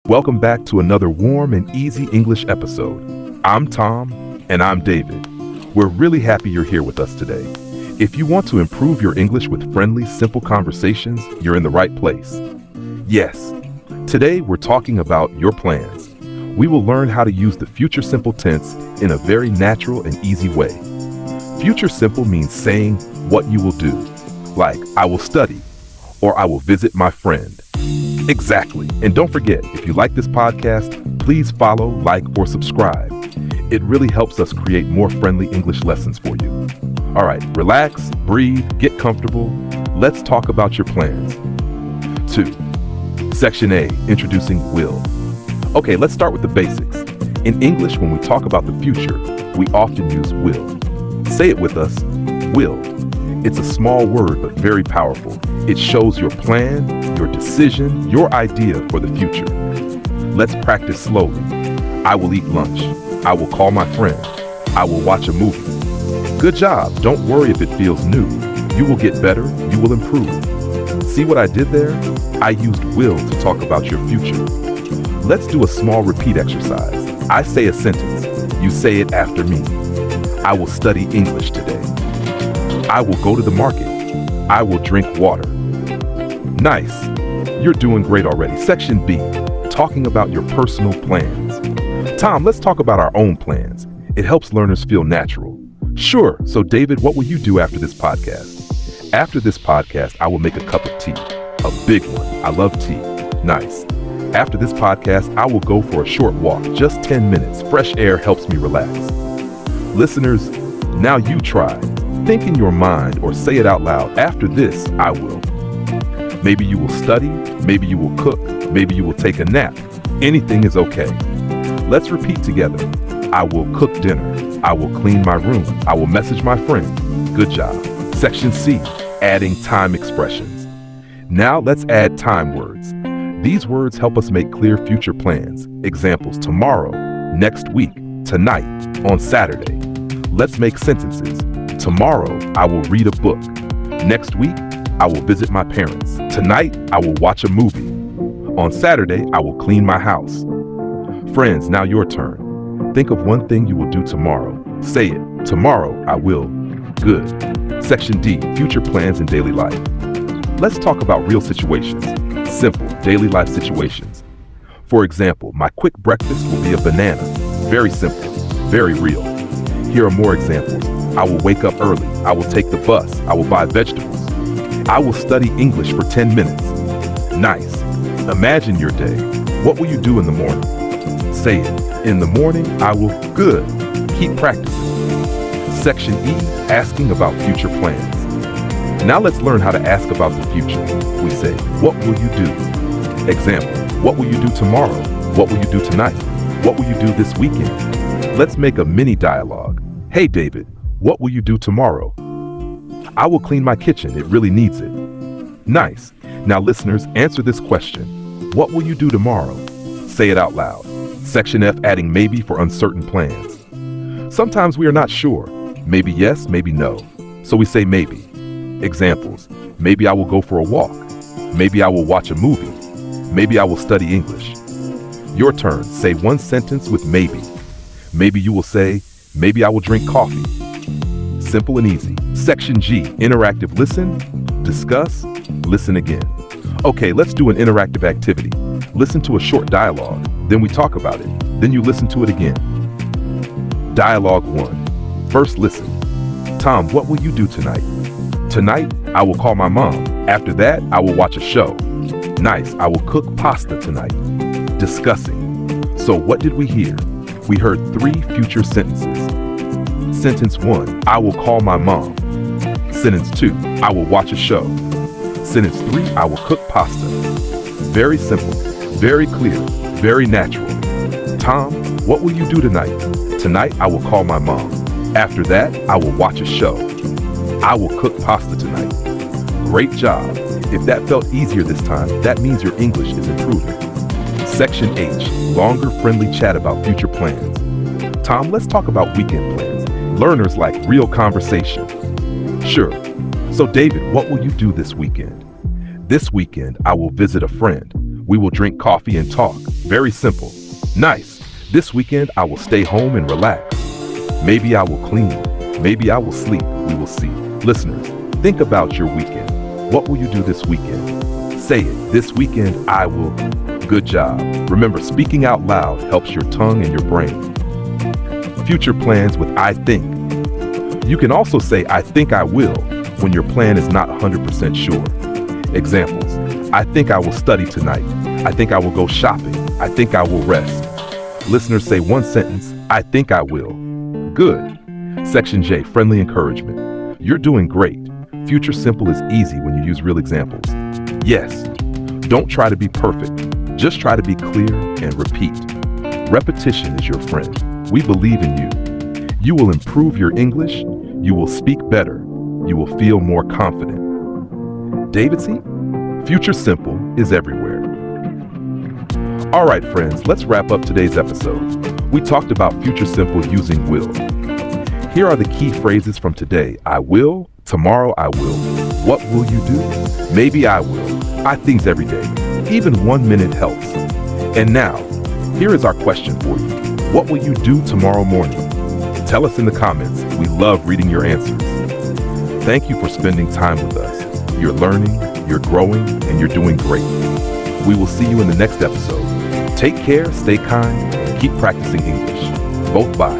Welcome back to another warm and easy English episode. I'm Tom, and I'm David. We're really happy you're here with us today. If you want to improve your English with friendly, simple conversations, you're in the right place. Yes, today we're talking about your plans. We will learn how to use the future simple tense in a very natural and easy way. Future simple means saying what you will do, like I will study or I will visit my friend. Exactly. And don't forget, if you like this podcast, please follow, like, or subscribe. It really helps us create more friendly English lessons for you. All right, relax, breathe, get comfortable. Let's talk about your plans. 2. Section A, introducing will. Okay, let's start with the basics. In English, when we talk about the future, we often use will. Say it with us, will. It's a small word, but very powerful. It shows your plan, your decision, your idea for the future. Let's practice slowly. I will eat lunch. I will call my friend. I will watch a movie. Good job. Don't worry if it feels new. You will get better. You will improve. See what I did there? I used will to talk about your future. Let's do a small repeat exercise. I say a sentence. You say it after me. I will study English today. I will go to the market. I will drink water. Nice. You're doing great already. Section B, talking about your personal plans. Tom, let's talk about our own plans. It helps learners feel natural. Sure. So David, what will you do after this podcast? After this podcast, I will make a cup of tea. A big one. I love tea. Nice. After this podcast, I will go for a short walk, just 10 minutes. Fresh air helps me relax. Listeners, now you try. Think in your mind or say it out loud. After this, I will. Maybe you will study, maybe you will cook, maybe you will take a nap. Anything is okay. Let's repeat together. I will cook dinner. I will clean my room. I will message my friend. Good job. Section C, adding time expressions. Now let's add time words. These words help us make clear future plans. Examples: tomorrow, next week, tonight, on Saturday. Let's make sentences. Tomorrow, I will read a book. Next week, I will visit my parents. Tonight, I will watch a movie. On Saturday, I will clean my house. Friends, now your turn. Think of one thing you will do tomorrow. Say it. Tomorrow, I will. Good. Section D, future plans in daily life. Let's talk about real situations. Simple, daily life situations. For example, my quick breakfast will be a banana. Very simple, very real. Here are more examples. I will wake up early. I will take the bus. I will buy vegetables. I will study English for 10 minutes. Nice. Imagine your day. What will you do in the morning? Say it. In the morning, I will. Good. Keep practicing. Section E, asking about future plans. Now let's learn how to ask about the future. We say, what will you do? Example, what will you do tomorrow? What will you do tonight? What will you do this weekend? Let's make a mini dialogue. Hey, David, what will you do tomorrow? I will clean my kitchen. It really needs it. Nice. Now, listeners, answer this question. What will you do tomorrow? Say it out loud. Section F, adding maybe for uncertain plans. Sometimes we are not sure. Maybe yes, maybe no. So we say maybe. Examples. Maybe I will go for a walk. Maybe I will watch a movie. Maybe I will study English. Your turn. Say one sentence with maybe. Maybe you will say, maybe I will drink coffee. Simple and easy. Section G, interactive listen, discuss, listen again. Okay, let's do an interactive activity. Listen to a short dialogue, then we talk about it. Then you listen to it again. Dialogue 1. First listen. Tom, what will you do tonight? Tonight, I will call my mom. After that, I will watch a show. Nice, I will cook pasta tonight. Discussing. So what did we hear? We heard 3 future sentences. Sentence 1, I will call my mom. Sentence 2, I will watch a show. Sentence 3, I will cook pasta. Very simple, very clear, very natural. Tom, what will you do tonight? Tonight, I will call my mom. After that, I will watch a show. I will cook pasta tonight. Great job. If that felt easier this time, that means your English is improving. Section H, longer friendly chat about future plans. Tom, let's talk about weekend plans. Learners like real conversation. Sure. So David, what will you do this weekend? This weekend, I will visit a friend. We will drink coffee and talk. Very simple. Nice. This weekend, I will stay home and relax. Maybe I will clean. Maybe I will sleep. We will see. Listeners, think about your weekend. What will you do this weekend? Say it. This weekend, I will. Good job. Remember, speaking out loud helps your tongue and your brain. Future plans with I think. You can also say I think I will when your plan is not 100% sure. Examples: I think I will study tonight. I think I will go shopping. I think I will rest. Listeners, say one sentence, I think I will. Good. Section J, friendly encouragement. You're doing great. Future simple is easy when you use real examples. Yes. Don't try to be perfect. Just try to be clear and repeat. Repetition is your friend. We believe in you. You will improve your English. You will speak better. You will feel more confident. David C., Future Simple is everywhere. All right, friends, let's wrap up today's episode. We talked about Future Simple using will. Here are the key phrases from today. I will. Tomorrow I will. What will you do? Maybe I will. I think every day. Even 1 minute helps. And now, here is our question for you. What will you do tomorrow morning? Tell us in the comments. We love reading your answers. Thank you for spending time with us. You're learning, you're growing, and you're doing great. We will see you in the next episode. Take care, stay kind, and keep practicing English. Both bye.